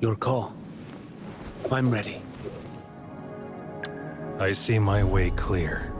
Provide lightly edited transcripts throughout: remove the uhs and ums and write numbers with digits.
Your call. I'm ready. I see my way clear.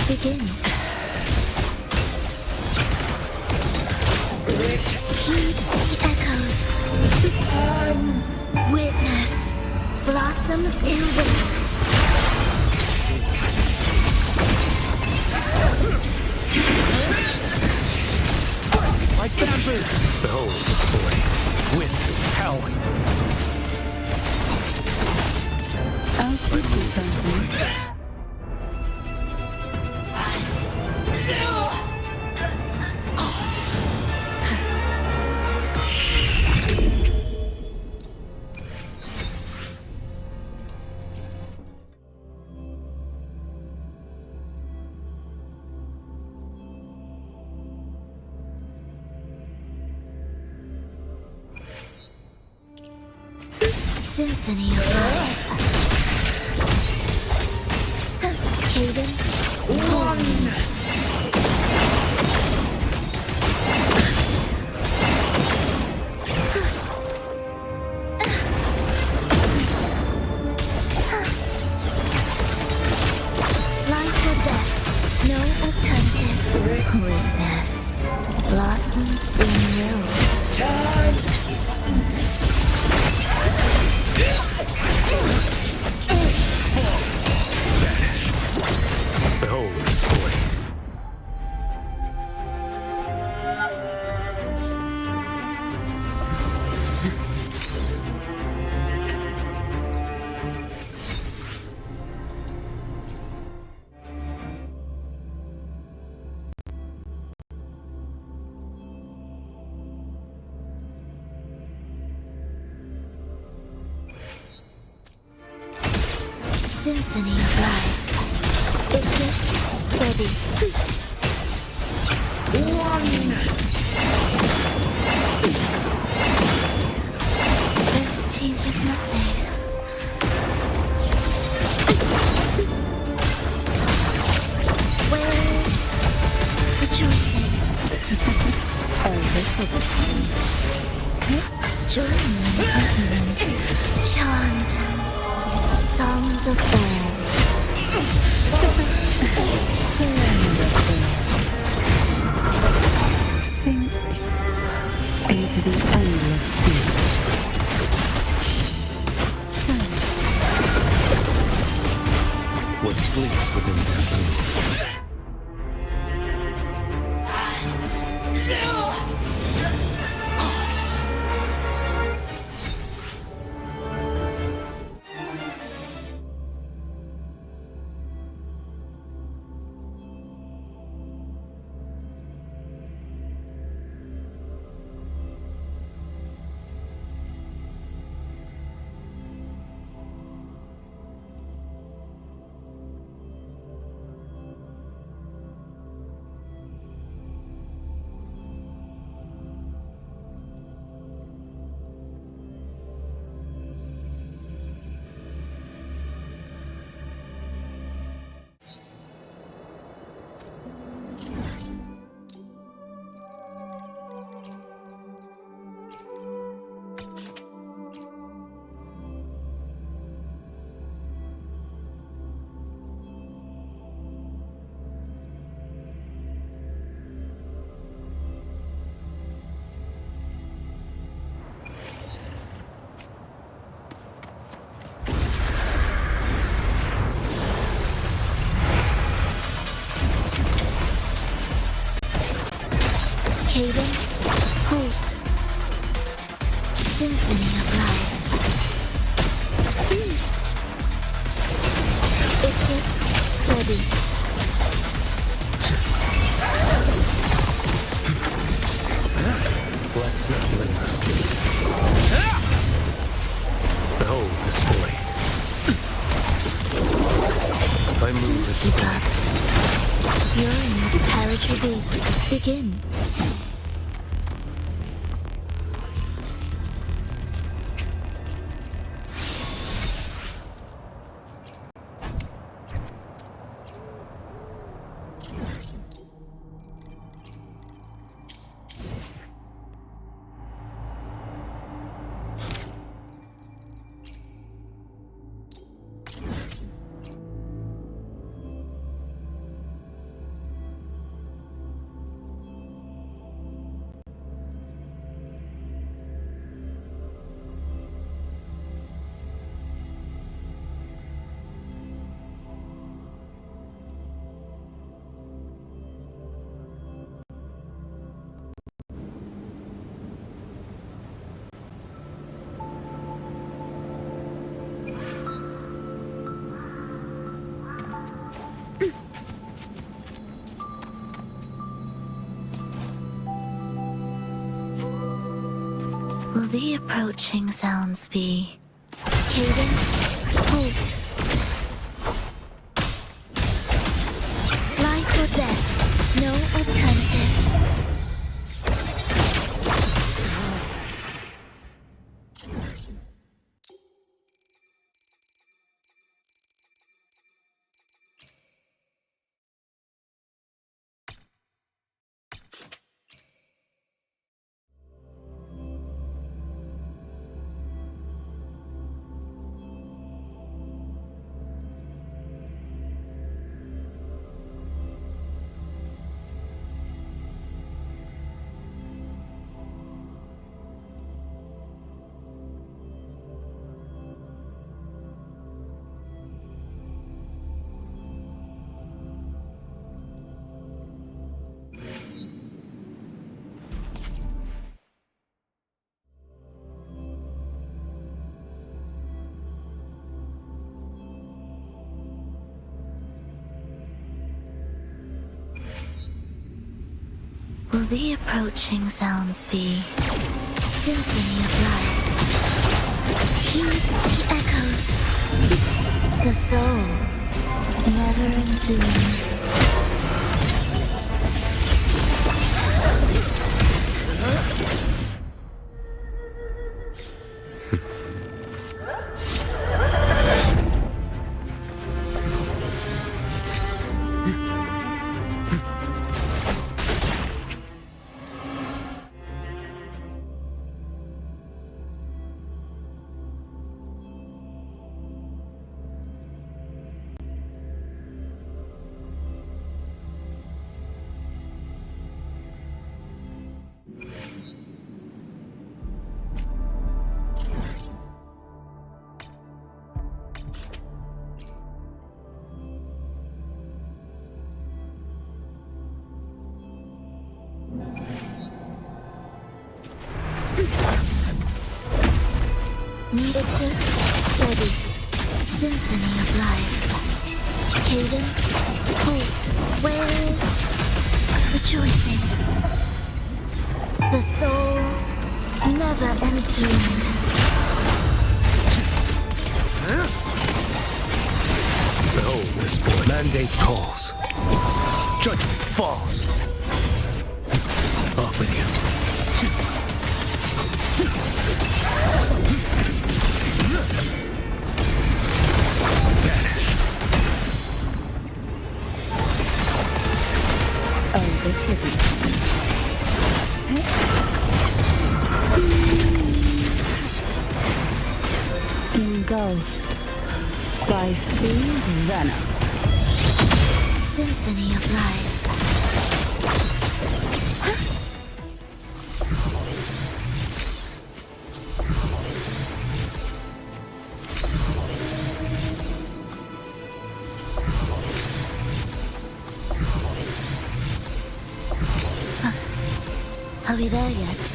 Begin. Heed the echoes. Witness blossoms in wind. Like bamboo. Behold this boy. Wind, hell. I'll keep you company. Symphony of life. Cadence. Oneness. Life or death. No alternative. Witness. Blossoms in rose. Behold this boy. Symphony of life. Exist, ready. Oneness. This changes nothing. Where is rejoicing? Oh, this will be fun. Join me in chant songs of old. Surrender, Earth. Sink into the endless deep. Silence. What sleeps within their being. Cadence, halt. Symphony of life. It is ready. Let's not linger. Behold this boy. I move as Keep the up. You're in the carriage beat. Begin. Will the approaching sounds be cadence, halt? Life or death, no alternative. Will the approaching sounds be symphony of life? Heed the echoes. The soul, never entombed. It's steady symphony of life. Cadence, halt, wails, rejoicing. The soul never entombed. Behold the spoil. Mandate calls. Judgment falls. Off with you. Oh, this will be engulfed by sea's venom. Symphony of life. Are we there yet?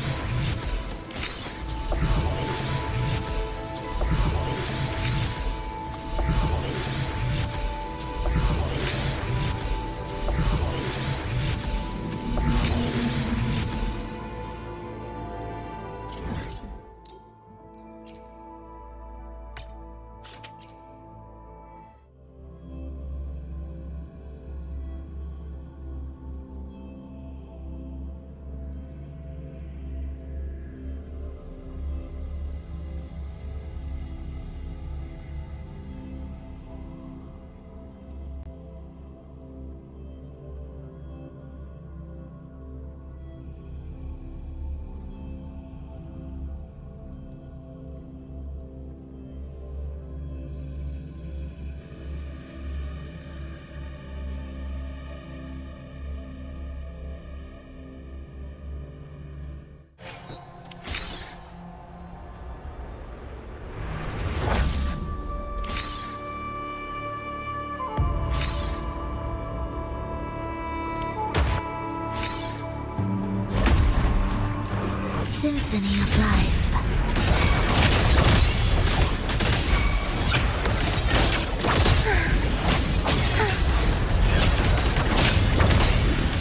Symphony of life.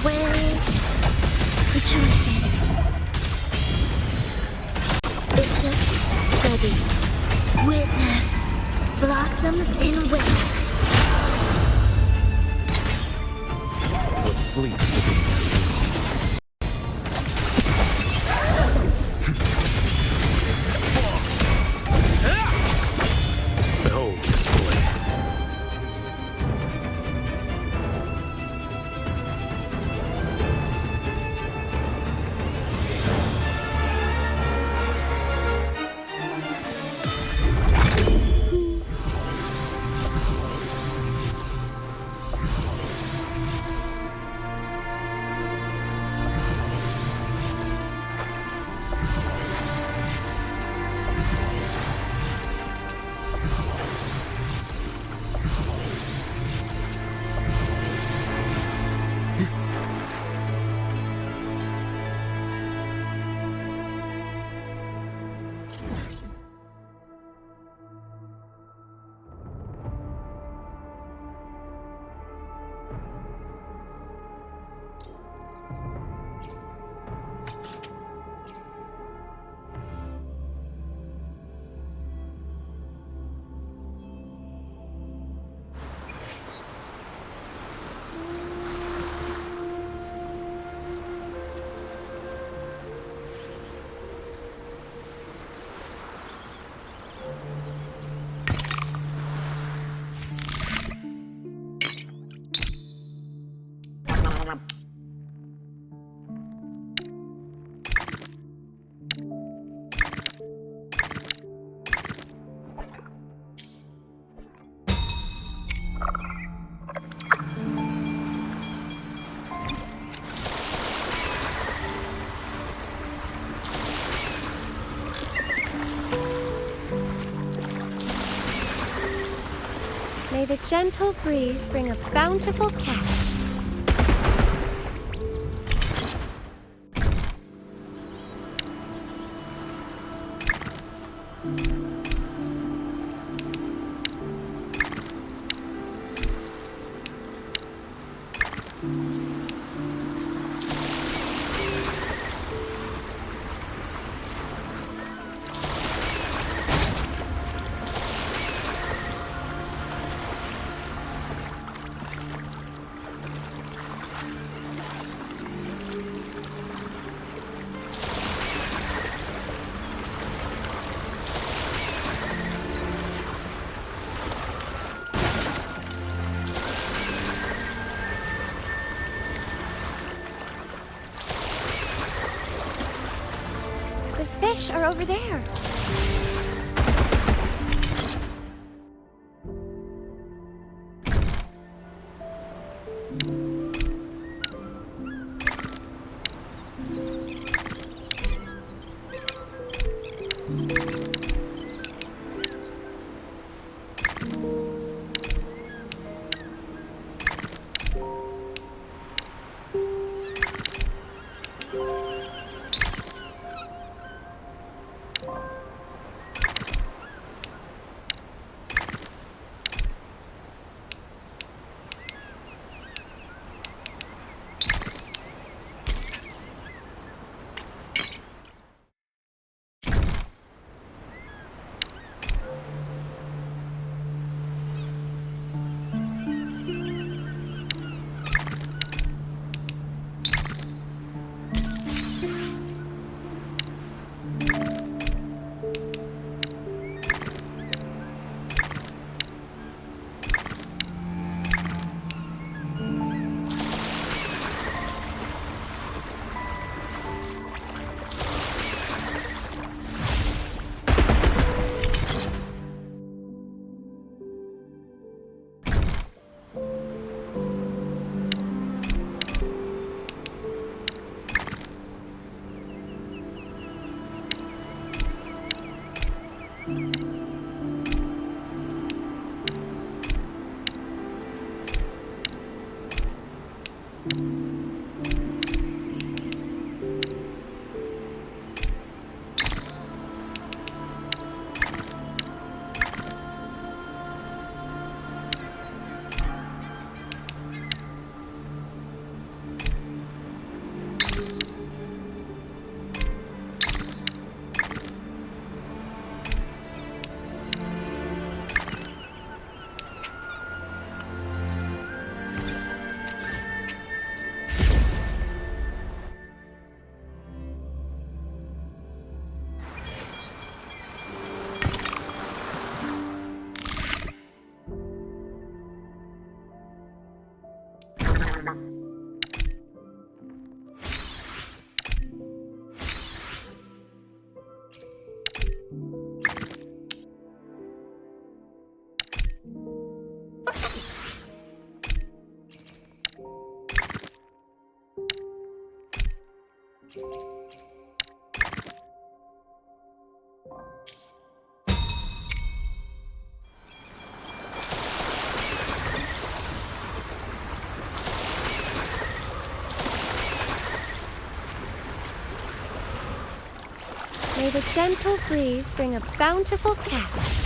Wails, rejoicing. Bitter, steady. Witness, blossoms in wind. What sleeps within them. Behold the spoil. the gentle breeze bring a bountiful catch. The fish are over there. May the gentle breeze bring a bountiful catch.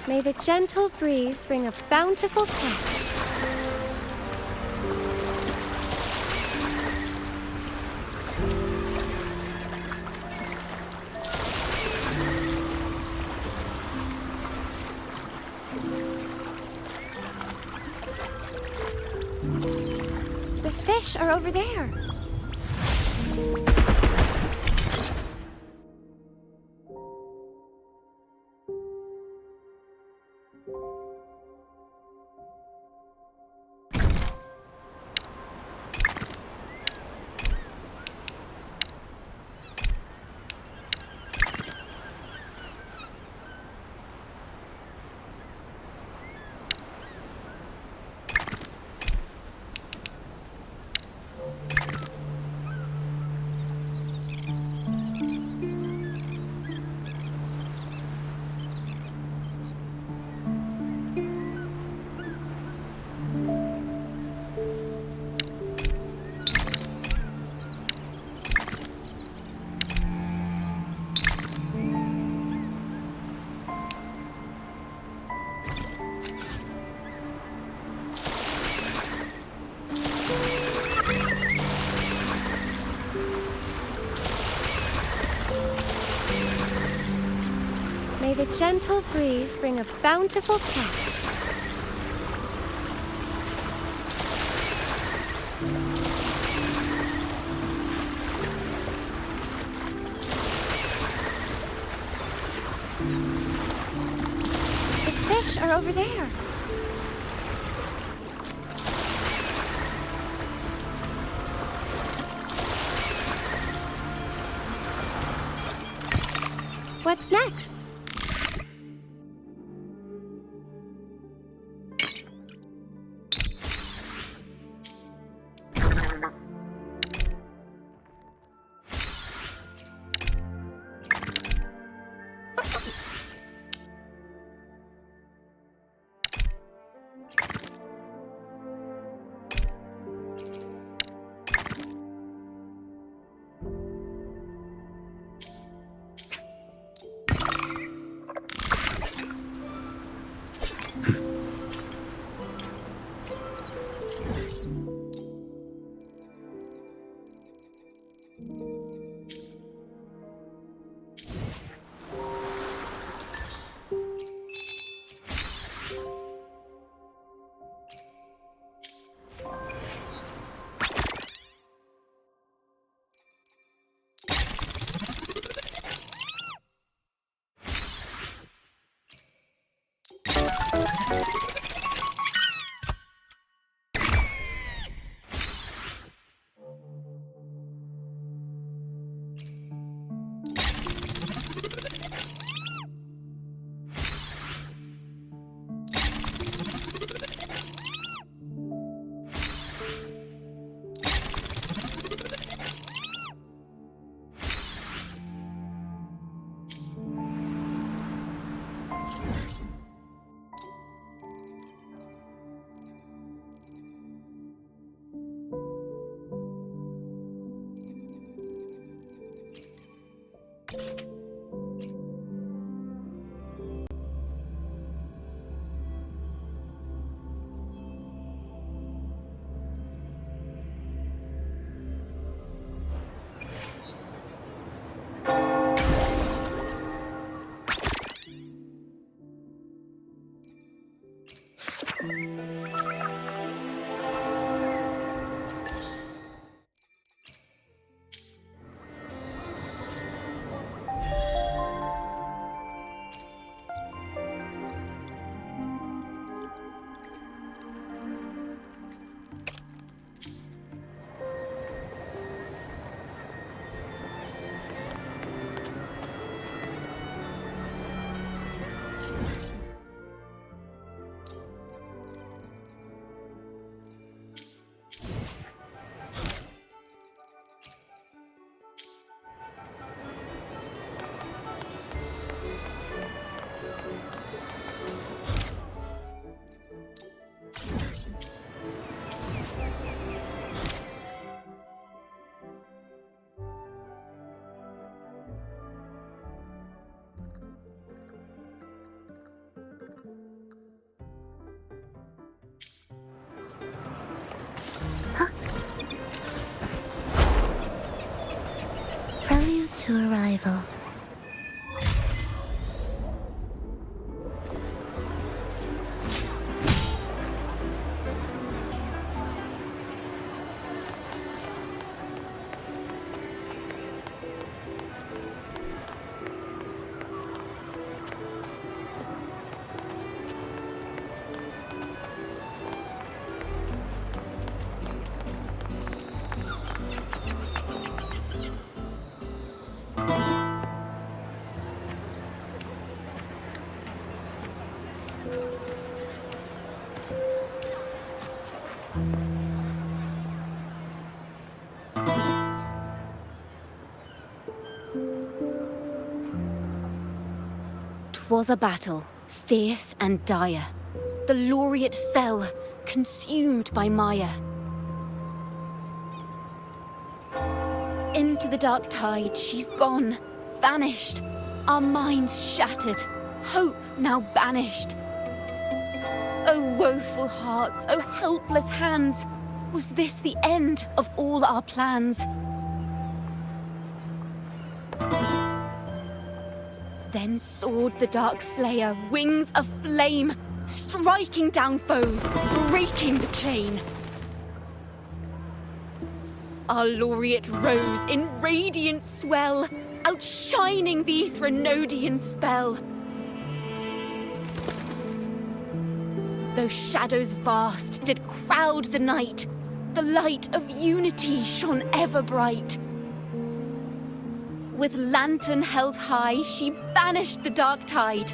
May the gentle breeze bring a bountiful catch. The fish are over there. May the gentle breeze bring a bountiful catch. The fish are over there. What's next? to a rival. Was a battle, fierce and dire. The laureate fell, consumed by mire. Into the dark tide, she's gone, vanished. Our minds shattered, hope now banished. Oh woeful hearts, oh helpless hands, was this the end of all our plans? Then soared the dark slayer, wings aflame, striking down foes, breaking the chain. Our laureate rose in radiant swell, outshining the Threnodian spell. Though shadows vast did crowd the night, the light of unity shone ever bright. With lantern held high, she banished the dark tide,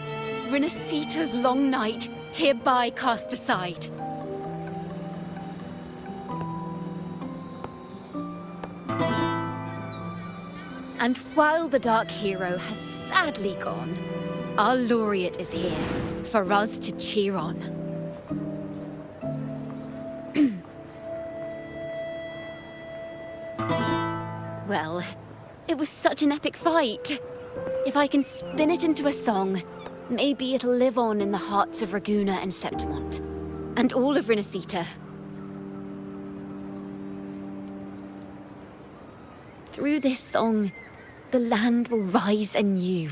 Renacita's long night, hereby cast aside. And while the dark hero has sadly gone, our laureate is here, for us to cheer on. Well, it was such an epic fight. If I can spin it into a song, maybe it'll live on in the hearts of Raguna and Septimont, and all of Renacita. Through this song, the land will rise anew,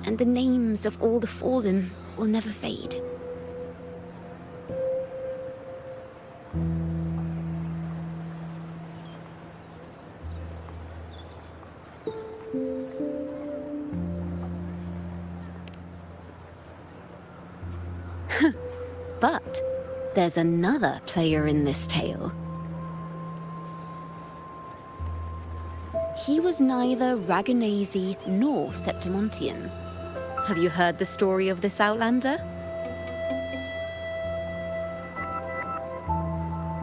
and the names of all the fallen will never fade. But there's another player in this tale. He was neither Raganese nor Septimontian. Have you heard the story of this outlander?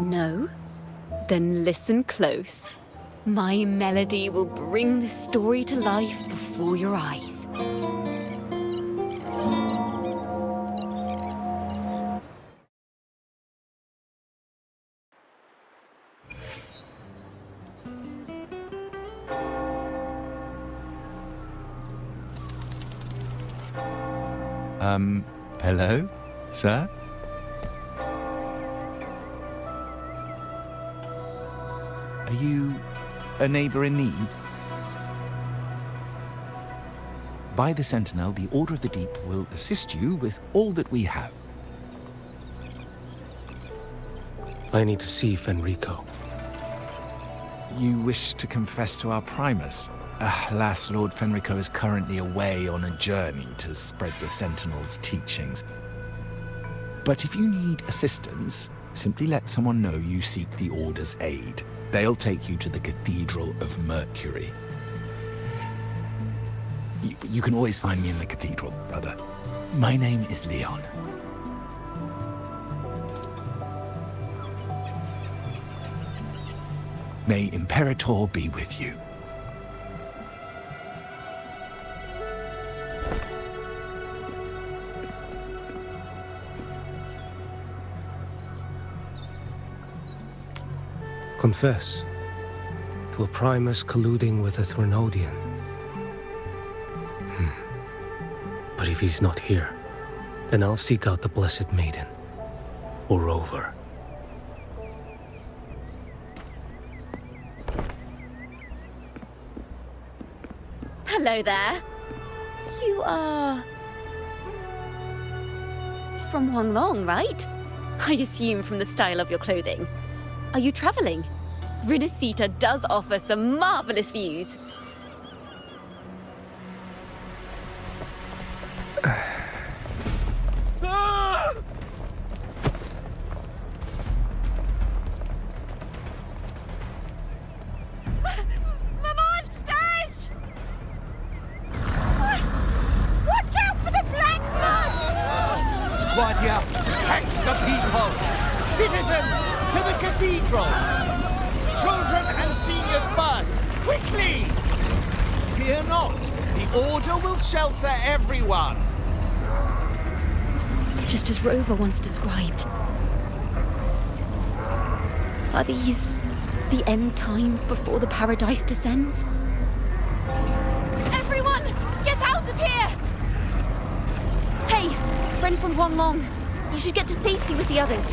No? Then listen close. My melody will bring the story to life before your eyes. Hello, sir? Are you a neighbor in need? By the Sentinel, the Order of the Deep will assist you with all that we have. I need to see Fenrico. You wish to confess to our Primus? Alas, Lord Fenrico is currently away on a journey to spread the Sentinel's teachings. But if you need assistance, simply let someone know you seek the Order's aid. They'll take you to the Cathedral of Mercury. You can always find me in the Cathedral, brother. My name is Leon. May Imperator be with you. Confess to a Primus colluding with a Threnodian. But if he's not here, then I'll seek out the Blessed Maiden, or Rover. Hello there. You are... from Huanglong, right? I assume from the style of your clothing. Are you traveling? Rinasita does offer some marvelous views. Monsters! Watch out for the black blood! Guardia, protect the people! Citizens, to the cathedral! Children and seniors first! Quickly! Fear not. The Order will shelter everyone. Just as Rover once described. Are these the end times before the paradise descends? Everyone, get out of here! Hey, friend from Huanglong, you should get to safety with the others.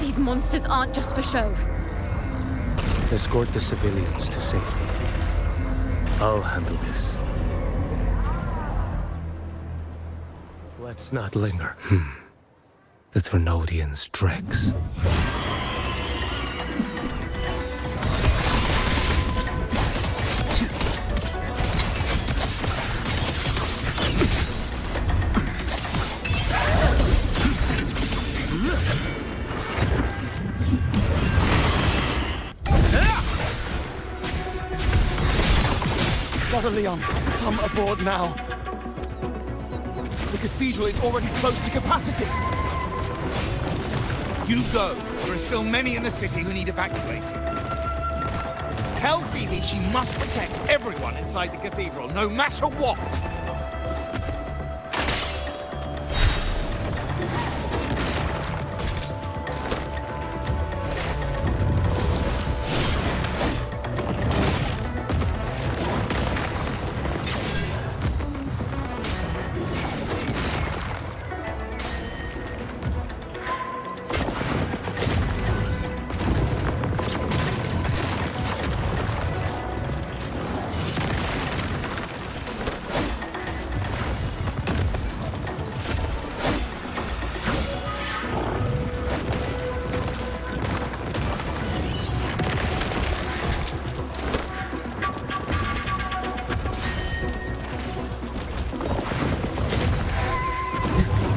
These monsters aren't just for show. Escort the civilians to safety. I'll handle this. Let's not linger. The Trinodians' dregs. Brother Leon, come aboard now. The cathedral is already close to capacity. You go. There are still many in the city who need evacuating. Tell Phoebe she must protect everyone inside the cathedral, no matter what.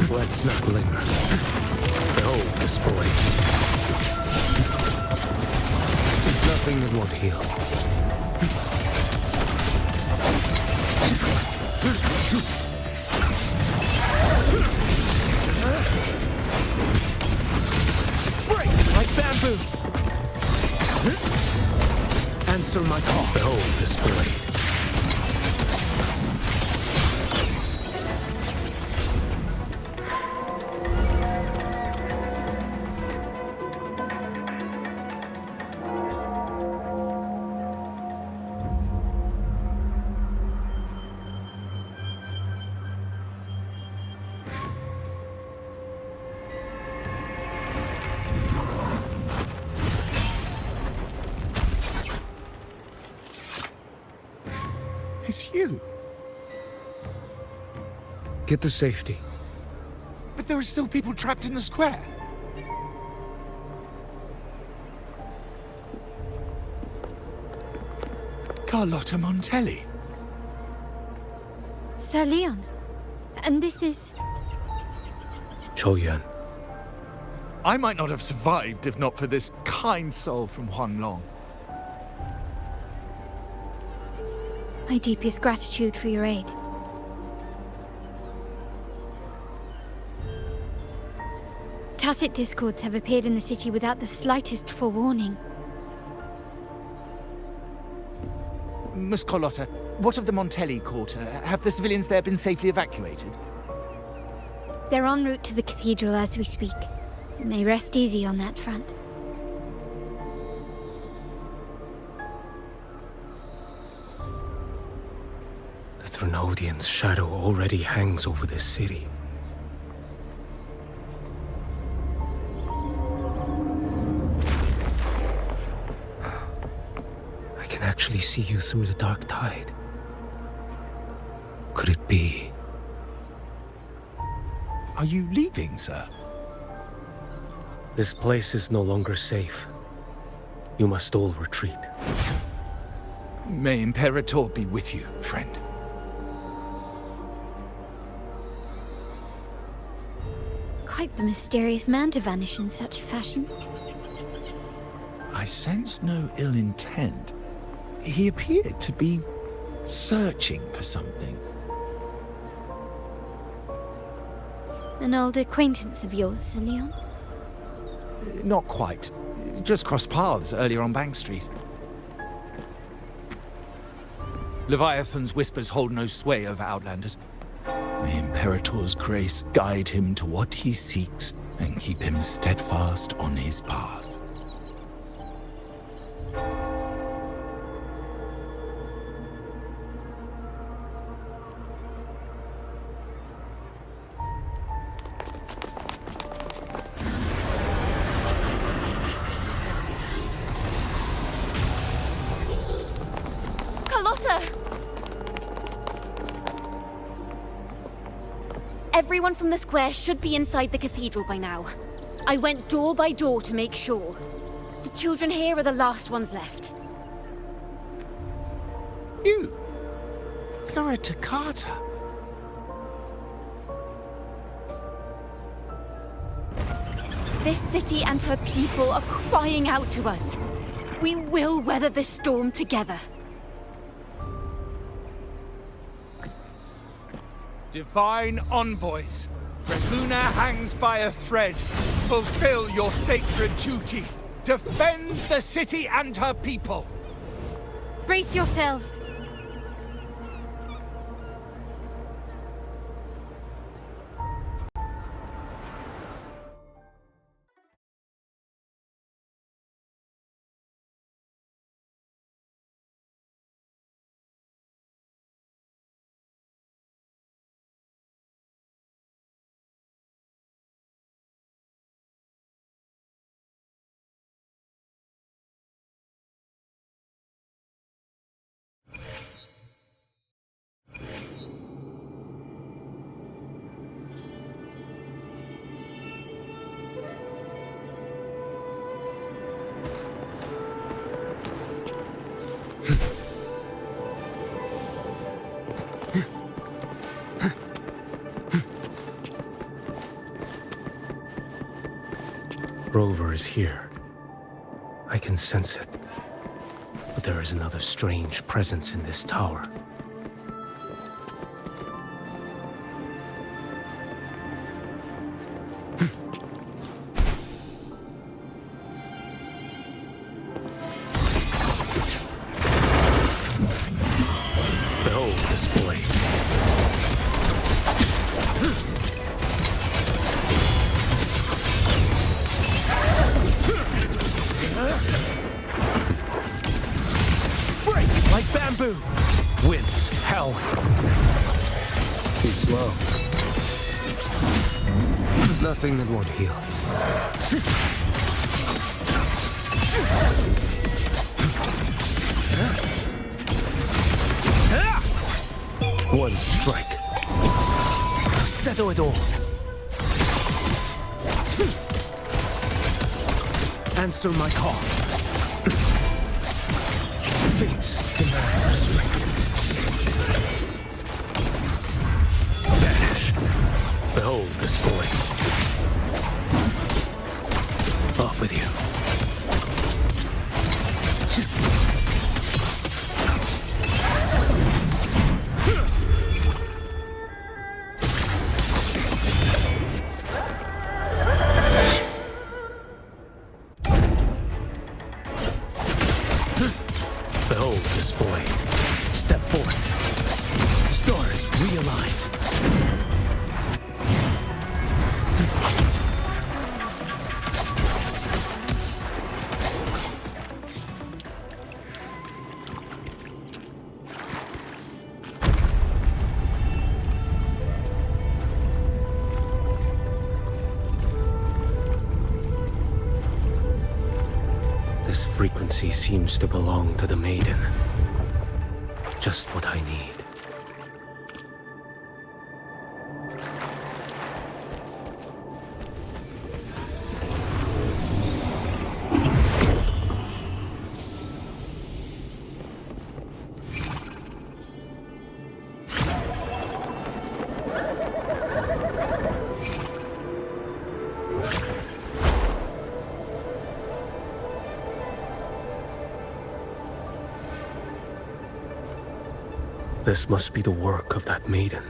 Let's not linger. Behold this boy. Nothing that won't heal. Break like bamboo. Answer my call. Behold this blade. It's you. Get to safety. But there are still people trapped in the square. Carlotta Montelli. Sir Leon. And this is... Choyan. I might not have survived if not for this kind soul from Huanglong. My deepest gratitude for your aid. Tacit discords have appeared in the city without the slightest forewarning. Miss Carlotta, what of the Montelli quarter? Have the civilians there been safely evacuated? They're en route to the cathedral as we speak. You may rest easy on that front. The Trinodian's shadow already hangs over this city. I can actually see you through the dark tide. be. Are you leaving, sir? This place is no longer safe. You must all retreat. May Imperator be with you, friend. Quite the mysterious man to vanish in such a fashion. I sense no ill intent. He appeared to be searching for something. An old acquaintance of yours, Sir Leon? Not quite. Just crossed paths earlier on Bank Street. Leviathan's whispers hold no sway over Outlanders. May Imperator's grace guide him to what he seeks and keep him steadfast on his path. Everyone from the square should be inside the cathedral by now. I went door by door to make sure. The children here are the last ones left. You're a Toccata. This city and her people are crying out to us. We will weather this storm together. Divine envoys, Raguna hangs by a thread. Fulfill your sacred duty. Defend the city and her people. Brace yourselves! Rover is here. I can sense it. But there is another strange presence in this tower. Behold this blade. Like bamboo! Winds, hell. Too slow. Nothing that won't heal. One strike. To settle it all. Answer my call. Fates demand restraint. Vanish. Behold this boy. Off with you. Behold this boy. Step forth. Stars realign. This frequency seems to belong to the maiden. Just what I need. This must be the work of that maiden.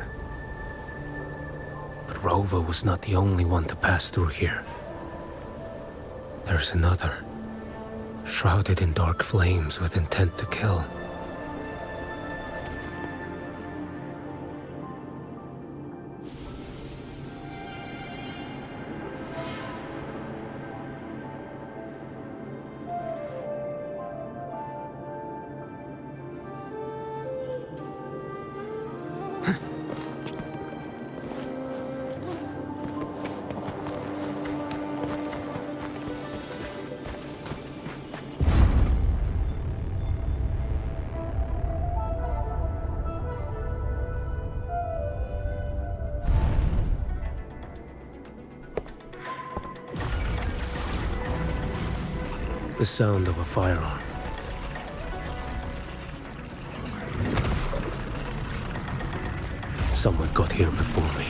But Rova was not the only one to pass through here. There's another, shrouded in dark flames with intent to kill. The sound of a firearm. Someone got here before me.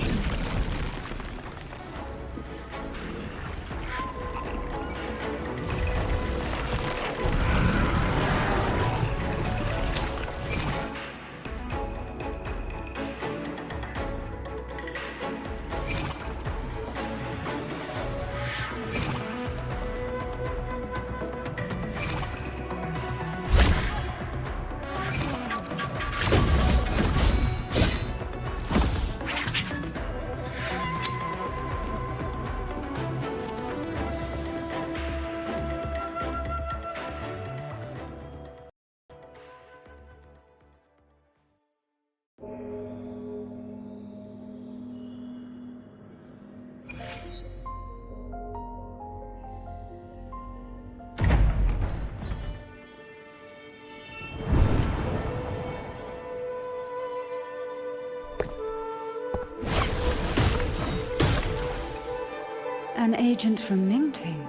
An agent from Mingting?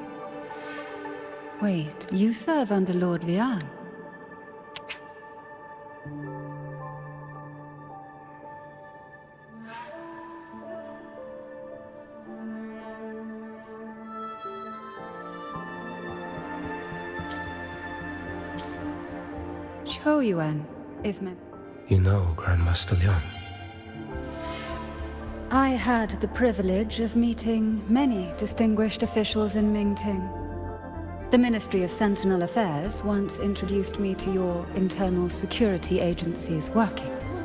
Wait, you serve under Lord Lian? Chou Yuan, if me... You know Grandmaster Liang. I had the privilege of meeting many distinguished officials in Mingting. The Ministry of Sentinel Affairs once introduced me to your internal security agency's workings.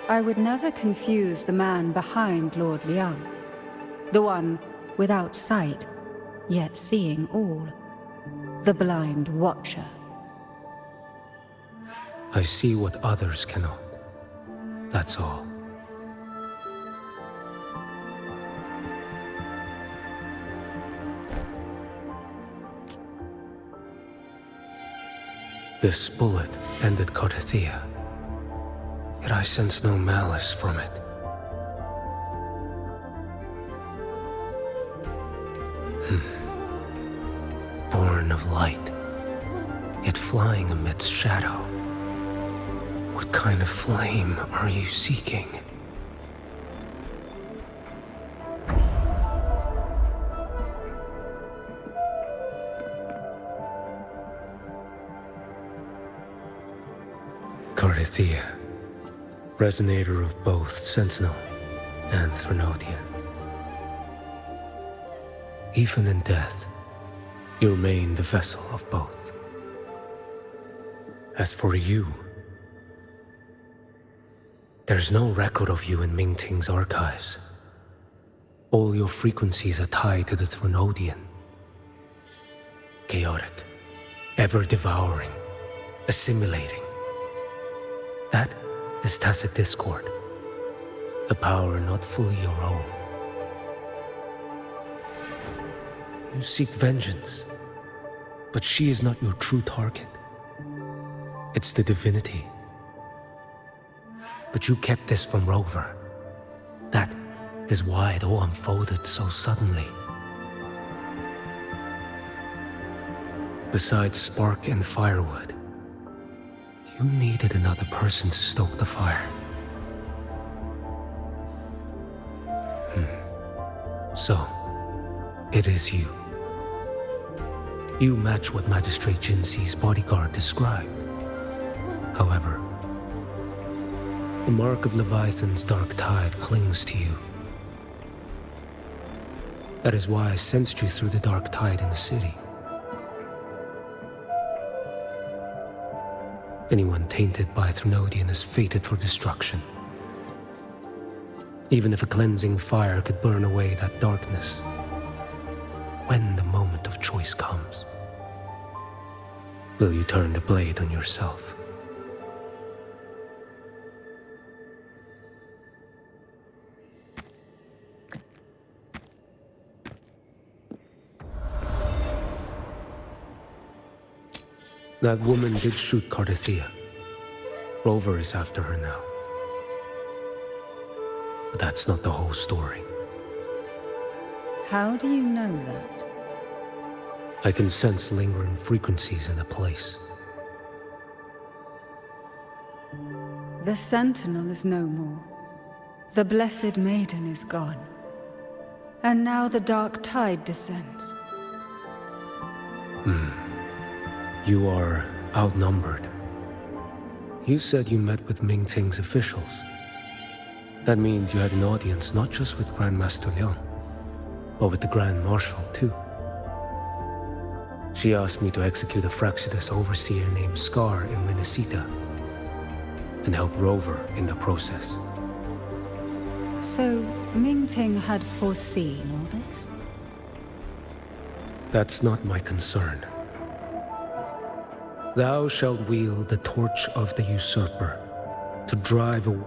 I would never confuse the man behind Lord Liang. The one without sight, yet seeing all. The blind watcher. I see what others cannot. That's all. This bullet ended Carthia. Yet I sense no malice from it. Born of light, yet flying amidst shadow. What kind of flame are you seeking? Carthia, resonator of both Sentinel and Threnodian. Even in death, you remain the vessel of both. As for you, there's no record of you in Mingting's archives. All your frequencies are tied to the Threnodian. chaotic, ever-devouring, assimilating. That is tacit discord, a power not fully your own. You seek vengeance, but she is not your true target. It's the divinity. But you kept this from Rover. That is why it all unfolded so suddenly. Besides spark and firewood, you needed another person to stoke the fire. So, it is you. You match what Magistrate Jinxi's bodyguard described. However, the mark of Leviathan's dark tide clings to you. That is why I sensed you through the dark tide in the city. Anyone tainted by Threnodian is fated for destruction. Even if a cleansing fire could burn away that darkness, when the moment of choice comes, will you turn the blade on yourself? That woman did shoot Cardathia. Rover is after her now. But that's not the whole story. How do you know that? I can sense lingering frequencies in the place. The Sentinel is no more. The Blessed Maiden is gone. And now the dark tide descends. You are outnumbered. You said you met with Ming Ting's officials. That means you had an audience not just with Grandmaster Liang, but with the Grand Marshal too. She asked me to execute a Fraxidus overseer named Scar in Minnesota and help Rover in the process. So, Ming Ting had foreseen all this? That's not my concern. Thou shalt wield the torch of the usurper to drive away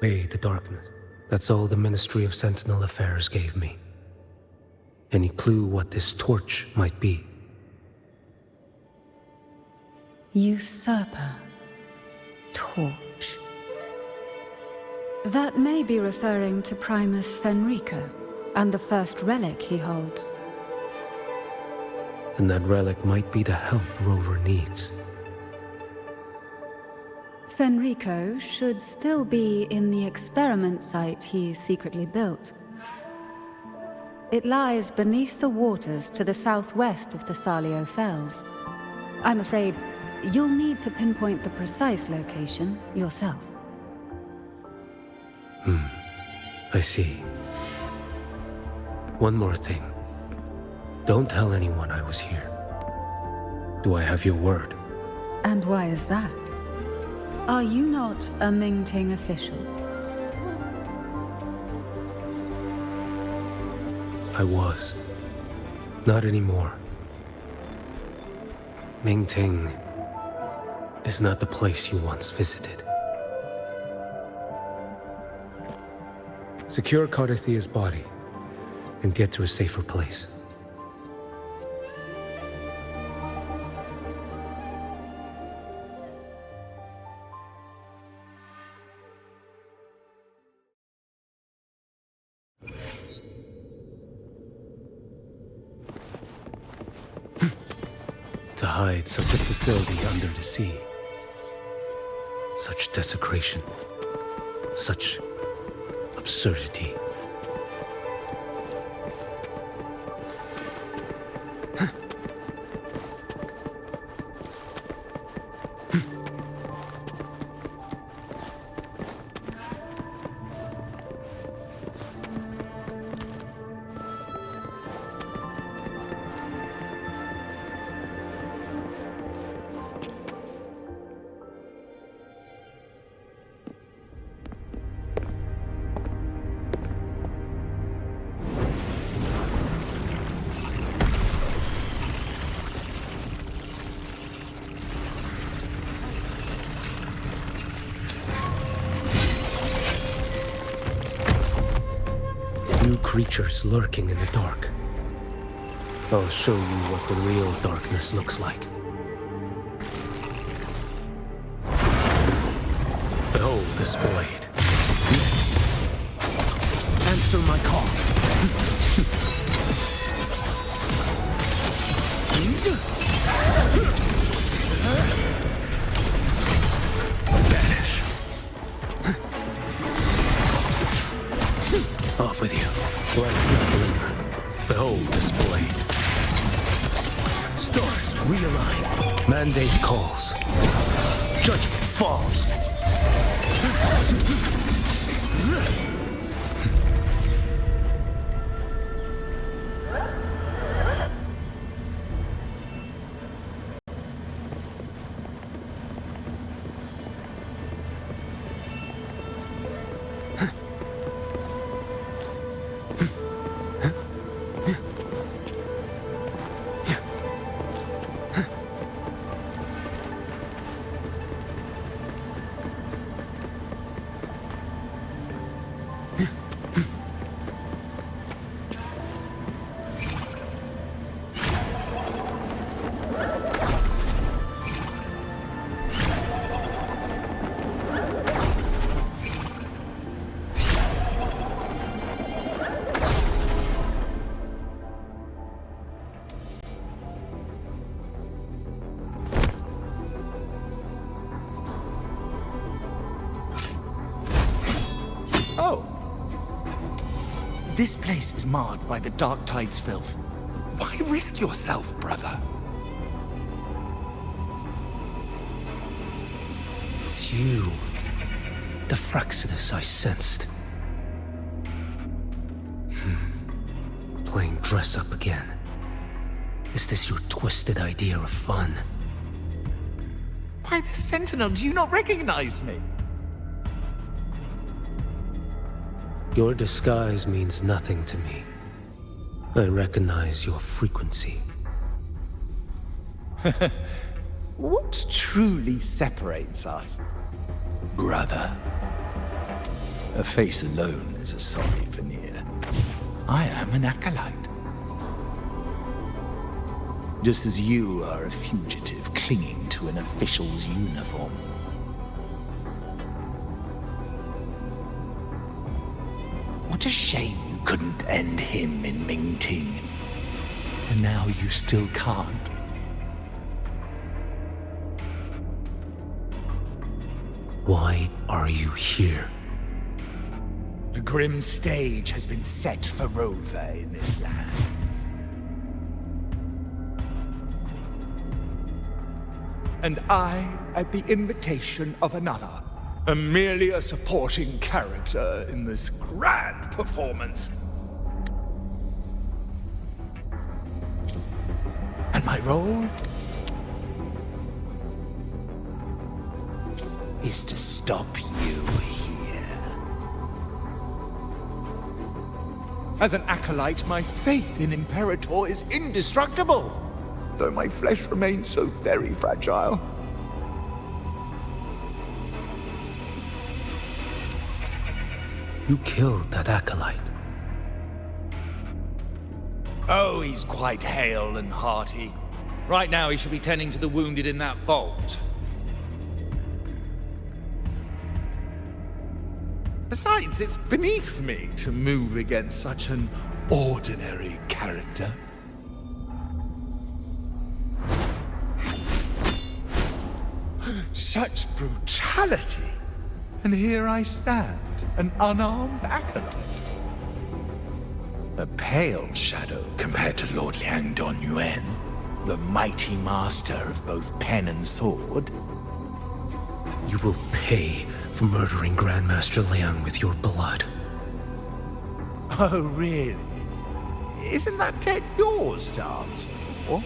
the darkness. That's all the Ministry of Sentinel Affairs gave me. Any clue what this torch might be? Usurper. Torch. That may be referring to Primus Fenrico and the first relic he holds. And that relic might be the help Rover needs. Fenrico should still be in the experiment site he secretly built. It lies beneath the waters to the southwest of the Salio Fells. I'm afraid you'll need to pinpoint the precise location yourself. I see. One more thing. Don't tell anyone I was here. Do I have your word? And why is that? Are you not a Ming Ting official? I was. Not anymore. Ming Ting is not the place you once visited. Secure Cardathia's body and get to a safer place. To hide such a facility under the sea. Such desecration. Such absurdity. creatures lurking in the dark. I'll show you what the real darkness looks like. Behold this blade. Next. Answer my call. Vanish. Off with you. Let's not linger. Behold this blade. Stars realign. Mandate calls. Judgment falls. This place is marred by the Dark Tide's filth. Why risk yourself, brother? It's you. The Fraxidus I sensed. Playing dress up again. Is this your twisted idea of fun? Why, the Sentinel, do you not recognize me? Your disguise means nothing to me. I recognize your frequency. What truly separates us? Brother, a face alone is a sorry veneer. I am an acolyte. Just as you are a fugitive clinging to an official's uniform. What a shame you couldn't end him in Mingting. And now you still can't. Why are you here? A grim stage has been set for Rover in this land. And I, at the invitation of another, am merely a supporting character in this grand performance. And my role is to stop you here. As an acolyte, my faith in Imperator is indestructible, though my flesh remains so very fragile. You killed that acolyte. Oh, he's quite hale and hearty. Right now he should be tending to the wounded in that vault. Besides, it's beneath me to move against such an ordinary character. Such brutality! And here I stand, an unarmed acolyte. A pale shadow compared to Lord Liang Don Yuan, the mighty master of both pen and sword. You will pay for murdering Grandmaster Liang with your blood. Oh, really? Isn't that tech yours to answer for?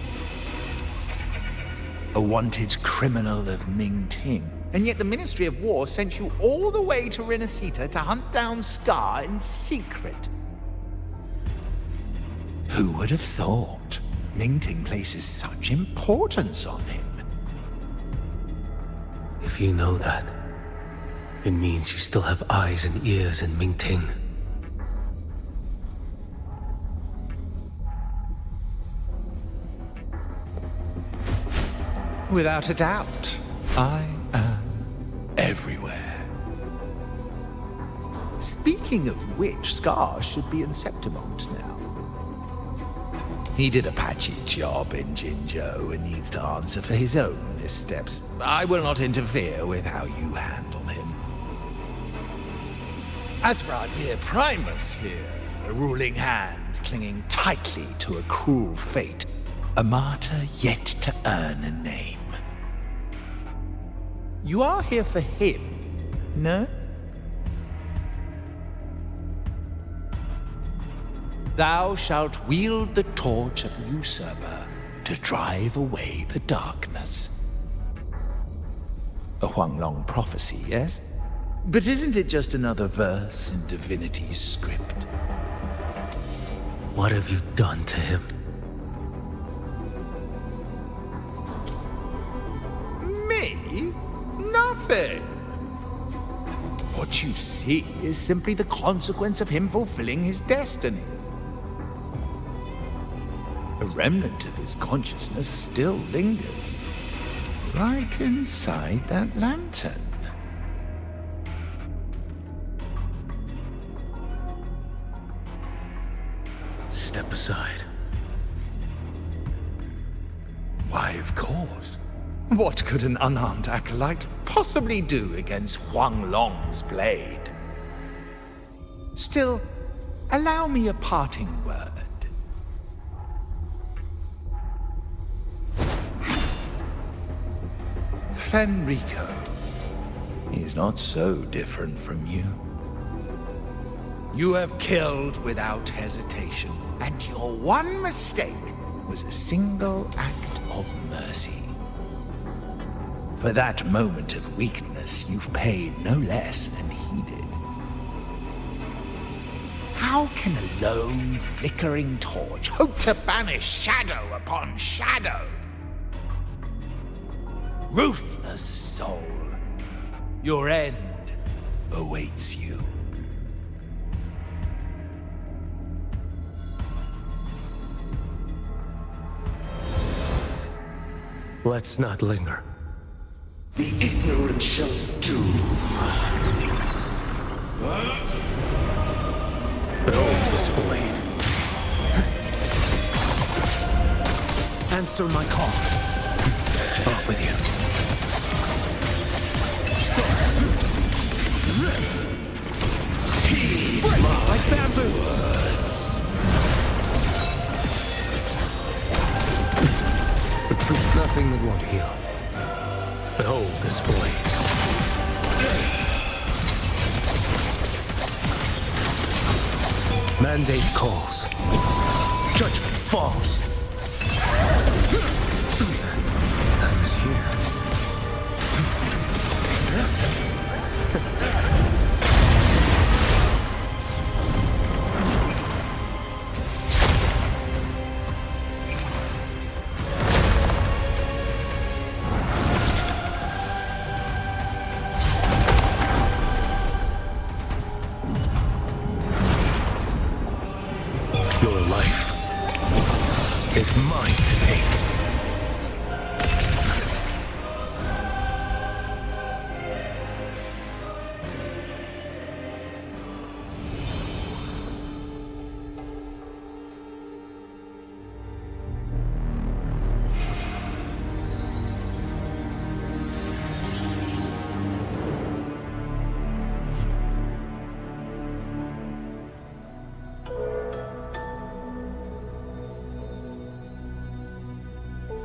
A wanted criminal of Mingting. And yet the Ministry of War sent you all the way to Renacita to hunt down Scar in secret. Who would have thought? Mingting places such importance on him. If you know that, it means you still have eyes and ears in Mingting. Without a doubt, I am everywhere. Speaking of which, Scar should be in Septimont now. He did a patchy job in Jinzhou and needs to answer for his own missteps. I will not interfere with how you handle him. As for our dear Primus here, a ruling hand clinging tightly to a cruel fate, a martyr yet to earn a name. You are here for him, no? Thou shalt wield the torch of the usurper to drive away the darkness. A Huanglong prophecy, yes? But isn't it just another verse in divinity's script? What have you done to him? Me? Nothing. What you see is simply the consequence of him fulfilling his destiny. A remnant of his consciousness still lingers, right inside that lantern. Step aside. Why, of course. What could an unarmed acolyte possibly do against Huanglong's blade? Still, allow me a parting word. Fenrico is not so different from you. You have killed without hesitation, and your one mistake was a single act of mercy. For that moment of weakness, you've paid no less than he did. How can a lone, flickering torch hope to banish shadow upon shadow? Ruthless soul, your end awaits you. Let's not linger. The ignorant shall do. Behold this blade. Answer my call. Off with you. Heed like bamboo. Retreat nothing that won't heal. Behold this blade. Mandate calls. Judgment falls. Time is here. Your life is mine to take.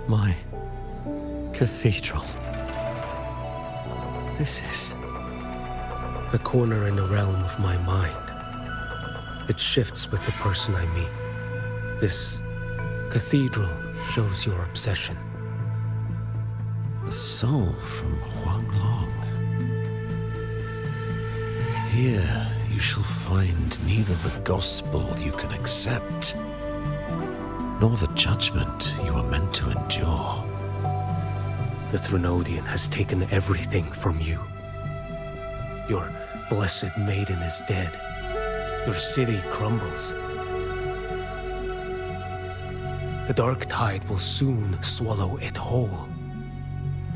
My cathedral. This is a corner in the realm of my mind. It shifts with the person I meet. This cathedral shows your obsession. A soul from Huanglong. Here you shall find neither the gospel you can accept, nor the judgment you are meant to endure. The Threnodian has taken everything from you. Your blessed maiden is dead. Your city crumbles. The dark tide will soon swallow it whole.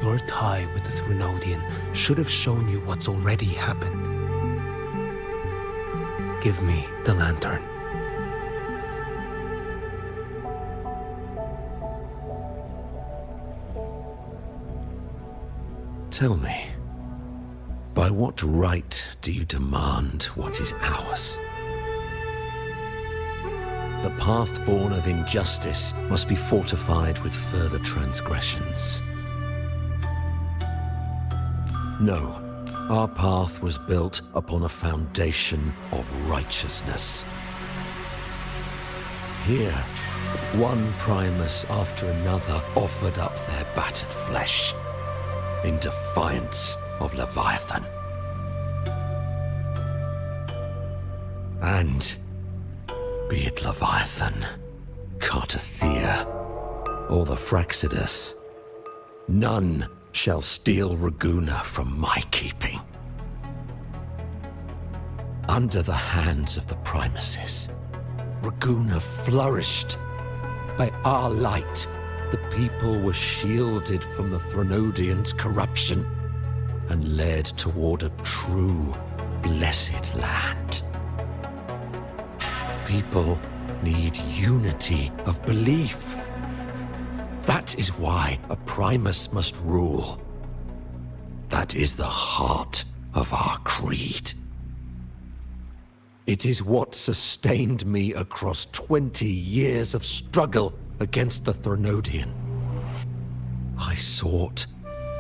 Your tie with the Threnodian should have shown you what's already happened. Give me the lantern. Tell me, by what right do you demand what is ours? The path born of injustice must be fortified with further transgressions. No, our path was built upon a foundation of righteousness. Here, one Primus after another offered up their battered flesh in defiance of Leviathan. And be it Leviathan, Cartathea, or the Fraxidus, none shall steal Raguna from my keeping. Under the hands of the Primuses, Raguna flourished. By our light, the people were shielded from the Threnodians' corruption and led toward a true, blessed land. People need unity of belief. That is why a Primus must rule. That is the heart of our creed. It is what sustained me across 20 years of struggle against the Threnodian. I sought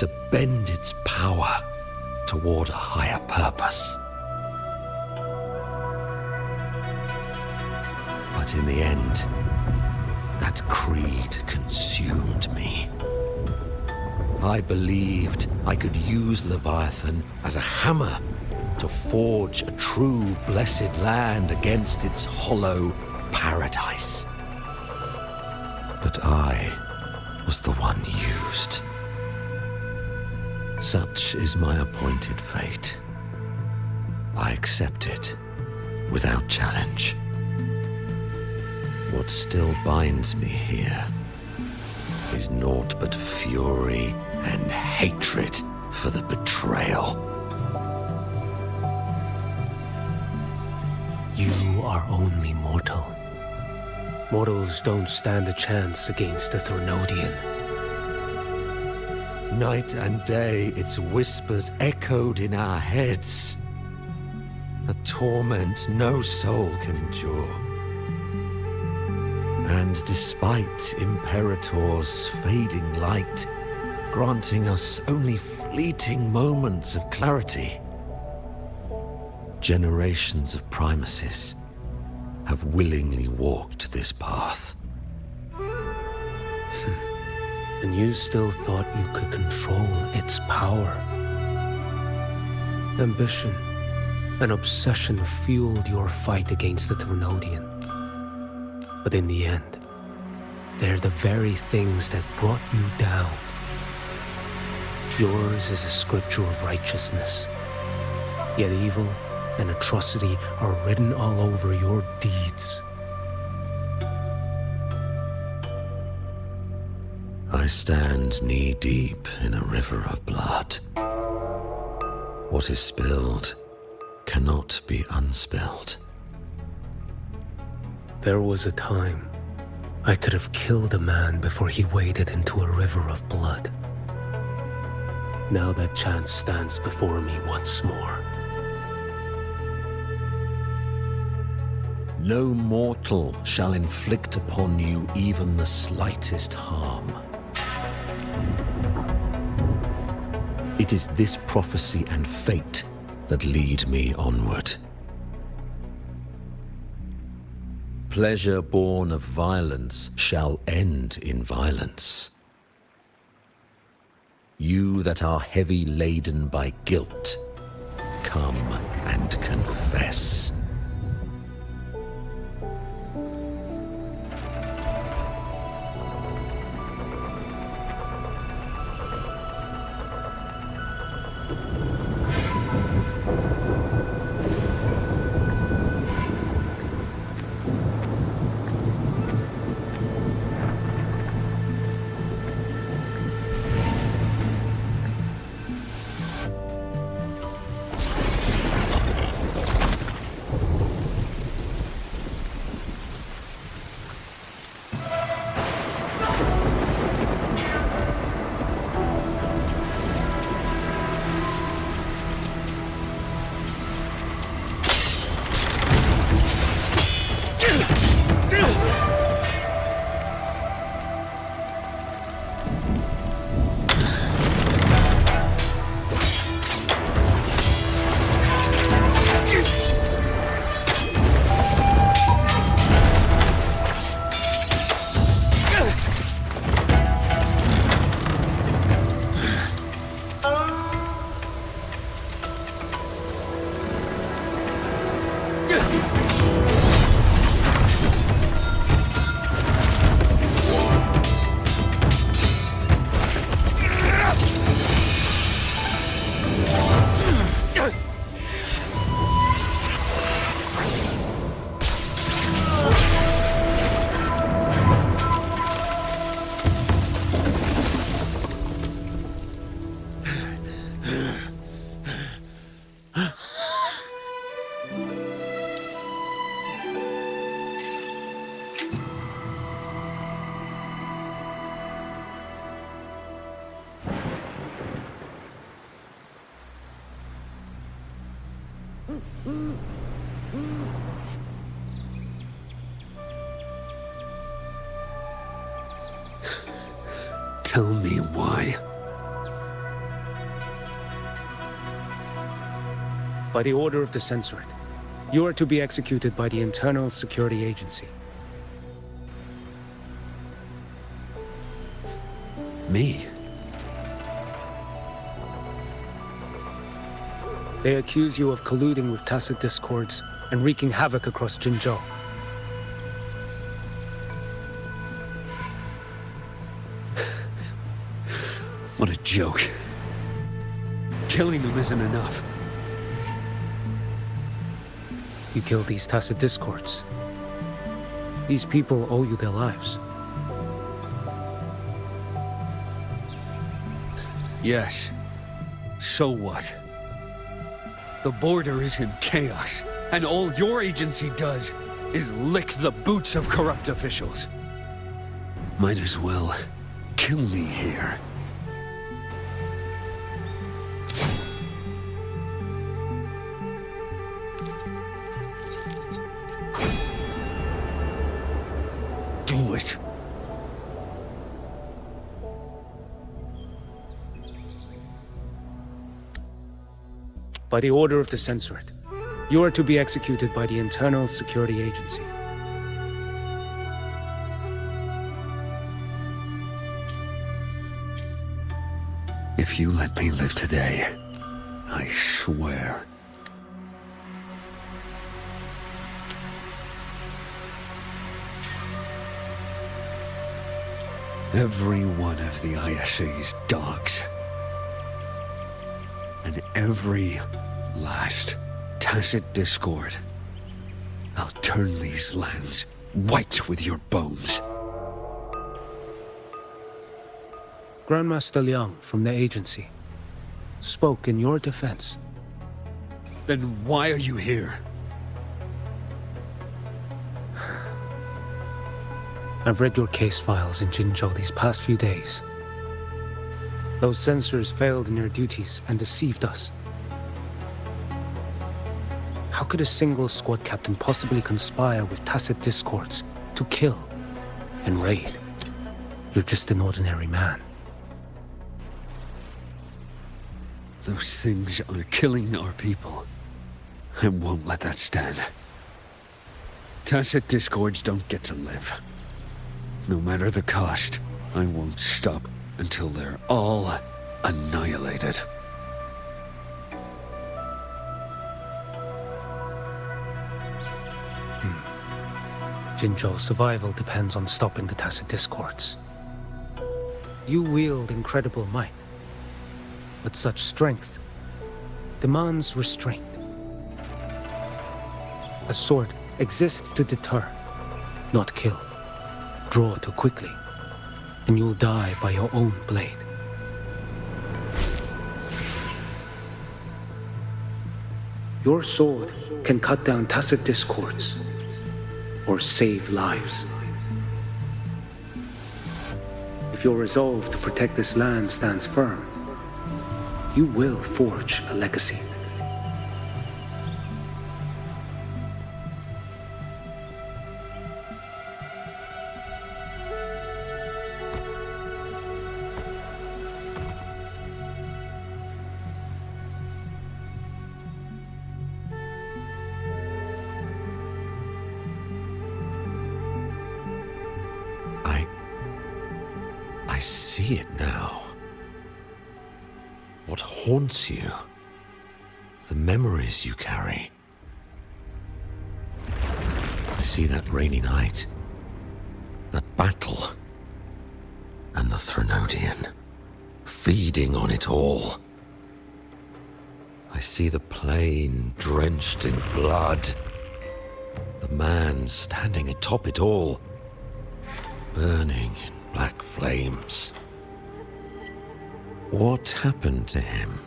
to bend its power toward a higher purpose. But in the end, that creed consumed me. I believed I could use Leviathan as a hammer to forge a true blessed land against its hollow paradise. But I was the one used. Such is my appointed fate. I accept it without challenge. What still binds me here is naught but fury and hatred for the betrayal. You are only mortal. Mortals don't stand a chance against the Threnodian. Night and day, its whispers echoed in our heads. A torment no soul can endure. And despite Imperator's fading light, granting us only fleeting moments of clarity, generations of Primuses have willingly walked this path. And you still thought you could control its power. Ambition and obsession fueled your fight against the Threnodian. But in the end, they're the very things that brought you down. Yours is a scripture of righteousness, yet evil and atrocity are written all over your deeds. I stand knee-deep in a river of blood. What is spilled cannot be unspilled. There was a time I could have killed a man before he waded into a river of blood. Now that chance stands before me once more. No mortal shall inflict upon you even the slightest harm. It is this prophecy and fate that lead me onward. Pleasure born of violence shall end in violence. You that are heavy laden by guilt, come and confess. Tell me why. By the order of the Censorate, you are to be executed by the Internal Security Agency. Me? They accuse you of colluding with tacit discords and wreaking havoc across Jinzhou. What a joke. Killing them isn't enough. You killed these tacit discords. These people owe you their lives. Yes. So what? The border is in chaos, and all your agency does is lick the boots of corrupt officials. Might as well kill me here. Do it. By the order of the Censorate, you are to be executed by the Internal Security Agency. If you let me live today, I swear. Every one of the ISA's dogs. And every last tacit discord. I'll turn these lands white with your bones. Grandmaster Liang from the agency spoke in your defense. Then why are you here? I've read your case files in Jinzhou these past few days. Those censors failed in their duties and deceived us. How could a single squad captain possibly conspire with tacit discords to kill and raid? You're just an ordinary man. Those things are killing our people. I won't let that stand. Tacit discords don't get to live. No matter the cost, I won't stop until they're all annihilated. Jinzhou's survival depends on stopping the tacit discords. You wield incredible might, but such strength demands restraint. A sword exists to deter, not kill. Draw too quickly, and you'll die by your own blade. Your sword can cut down tacit discords, or save lives. If your resolve to protect this land stands firm, you will forge a legacy. I see it now. What haunts you? The memories you carry. I see that rainy night, that battle, and the Threnodian, feeding on it all. I see the plain drenched in blood, the man standing atop it all, burning in black flames. What happened to him?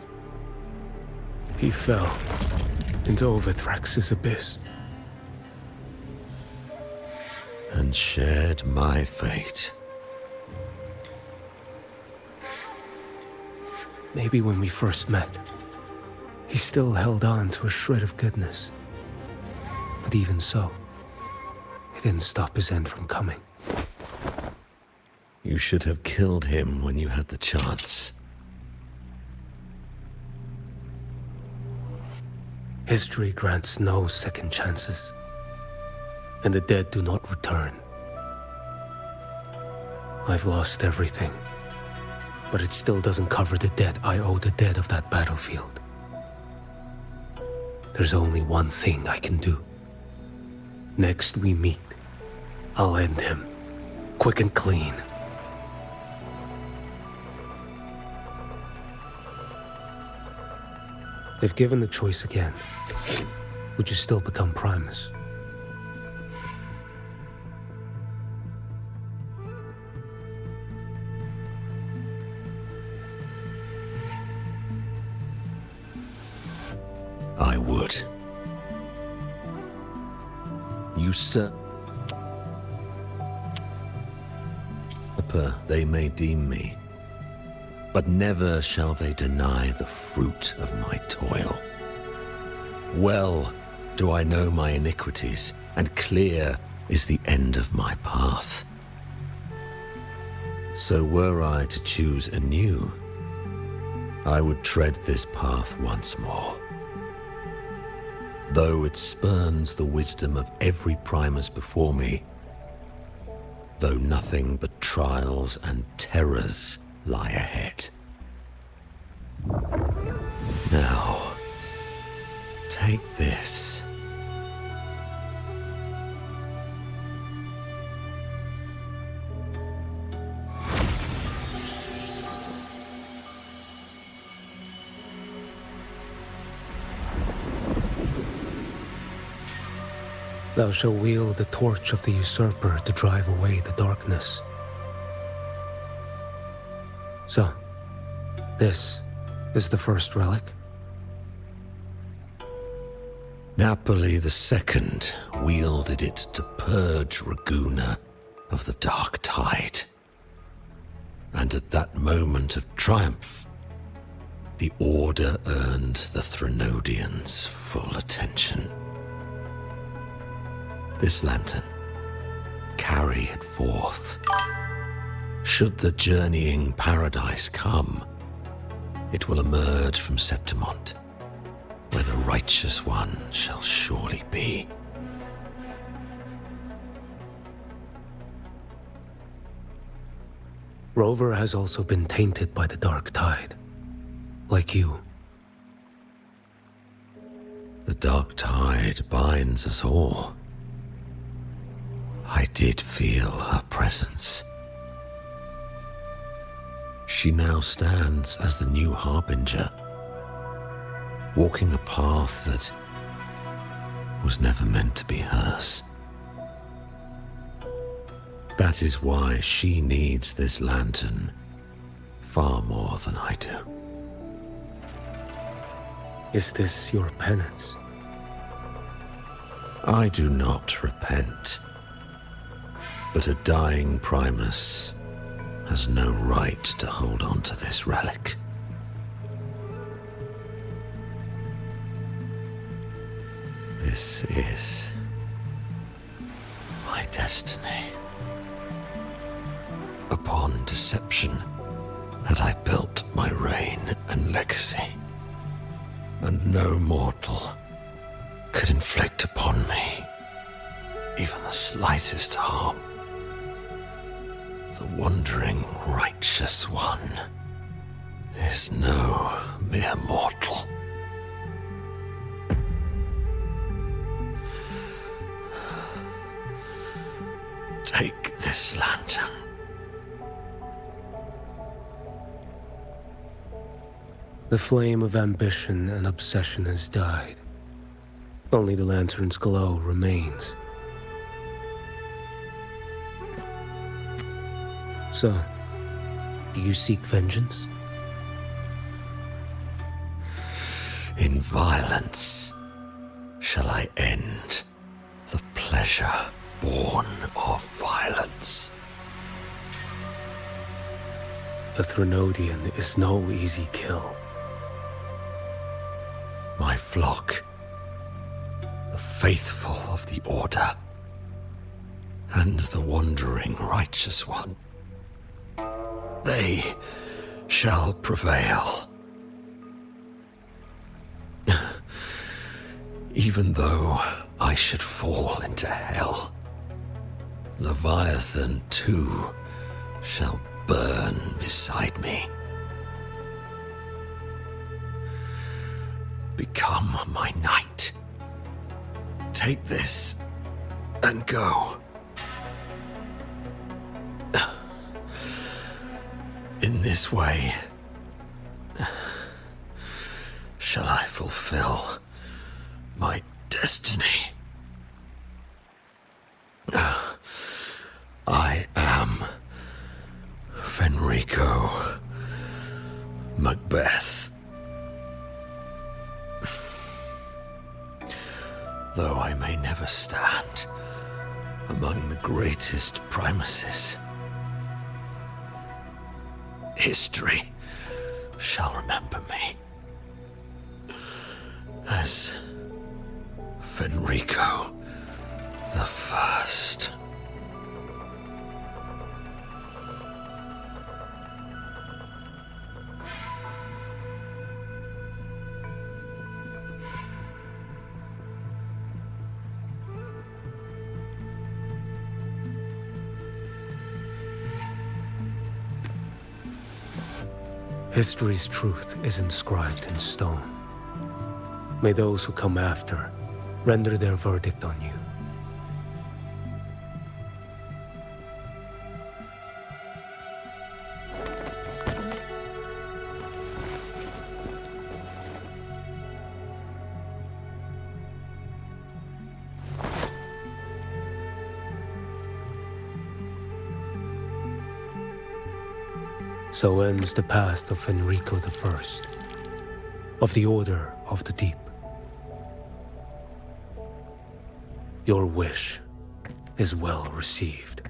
He fell into Overthrax's abyss. And shared my fate. Maybe when we first met, he still held on to a shred of goodness. But even so, it didn't stop his end from coming. You should have killed him when you had the chance. History grants no second chances, and the dead do not return. I've lost everything, but it still doesn't cover the debt I owe the dead of that battlefield. There's only one thing I can do. Next we meet, I'll end him, quick and clean. If given the choice again, would you still become Primus? I would. Usurper they may deem me, but never shall they deny the fruit of my toil. Well do I know my iniquities, and clear is the end of my path. So were I to choose anew, I would tread this path once more. Though it spurns the wisdom of every Primus before me, though nothing but trials and terrors lie ahead. Now, take this. Thou shalt wield the torch of the usurper to drive away the darkness. So, this is the first relic? Napoli II wielded it to purge Raguna of the dark tide. And at that moment of triumph, the Order earned the Threnodians full attention. This lantern, carry it forth. Should the journeying paradise come, it will emerge from Septimont, where the righteous one shall surely be. Rover has also been tainted by the dark tide, like you. The dark tide binds us all. I did feel her presence. She now stands as the new harbinger, walking a path that was never meant to be hers. That is why she needs this lantern far more than I do. Is this your penance? I do not repent, but a dying Primus has no right to hold on to this relic. This is my destiny. Upon deception had I built my reign and legacy, and no mortal could inflict upon me even the slightest harm. The wandering righteous one is no mere mortal. Take this lantern. The flame of ambition and obsession has died. Only the lantern's glow remains. So, do you seek vengeance? In violence shall I end the pleasure born of violence. A Threnodian is no easy kill. My flock, the faithful of the Order, and the wandering righteous one they shall prevail. Even though I should fall into hell, Leviathan too shall burn beside me. Become my knight. Take this and go. In this way, shall I fulfill my destiny. I am Fenrico Macbeth. Though I may never stand among the greatest primuses, history shall remember me as Fenrico the First. History's truth is inscribed in stone. May those who come after render their verdict on you. So ends the path of Fenrico I, of the Order of the Deep. Your wish is well received.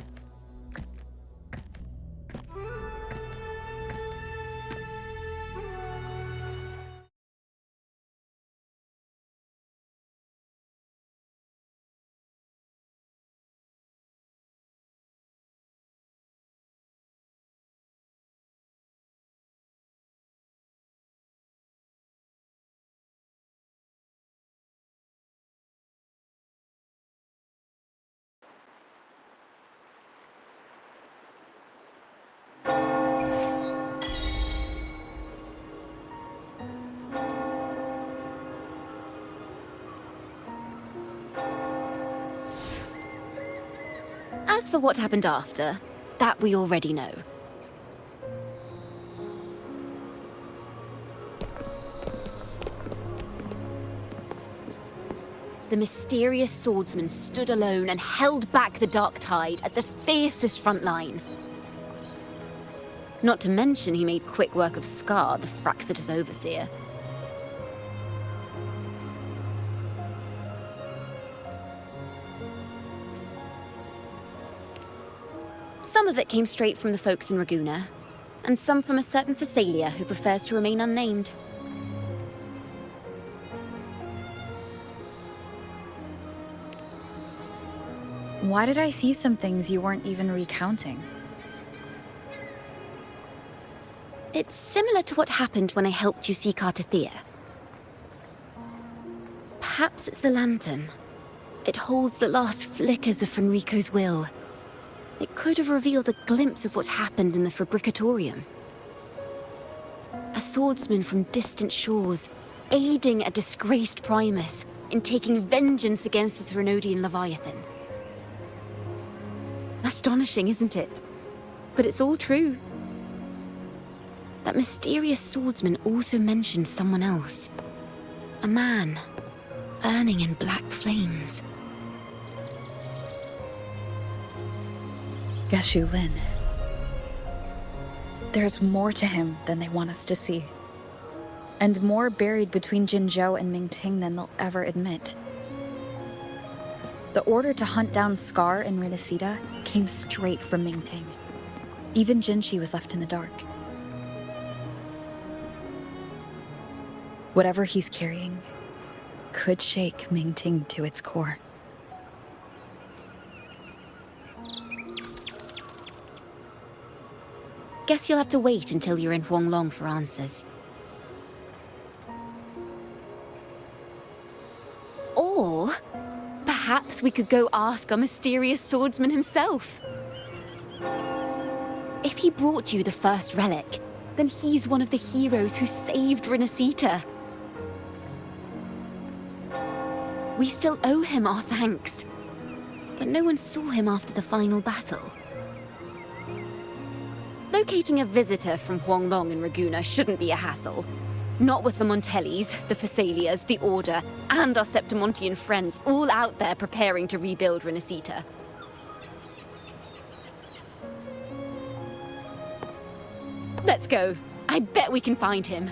As for what happened after, that we already know. The mysterious swordsman stood alone and held back the dark tide at the fiercest front line. Not to mention he made quick work of Scar, the Fraxitous overseer. Some of it came straight from the folks in Raguna, and some from a certain Phasalia who prefers to remain unnamed. Why did I see some things you weren't even recounting? It's similar to what happened when I helped you seek Artathea. Perhaps it's the lantern. It holds the last flickers of Fenrico's will. It could have revealed a glimpse of what happened in the Fabricatorium. A swordsman from distant shores, aiding a disgraced Primus in taking vengeance against the Threnodian Leviathan. Astonishing, isn't it? But it's all true. That mysterious swordsman also mentioned someone else. A man, burning in black flames. Geshu Lin. There's more to him than they want us to see. And more buried between Jinzhou and Mingting than they'll ever admit. The order to hunt down Scar and Renacida came straight from Mingting. Even Jinshi was left in the dark. Whatever he's carrying could shake Mingting to its core. Guess you'll have to wait until you're in Huanglong for answers. Or perhaps we could go ask our mysterious swordsman himself. If he brought you the first relic, then he's one of the heroes who saved Renacita. We still owe him our thanks, but no one saw him after the final battle. Locating a visitor from Huanglong and Raguna shouldn't be a hassle. Not with the Montellis, the Phassalias, the Order, and our Septimontian friends all out there preparing to rebuild Renacita. Let's go. I bet we can find him.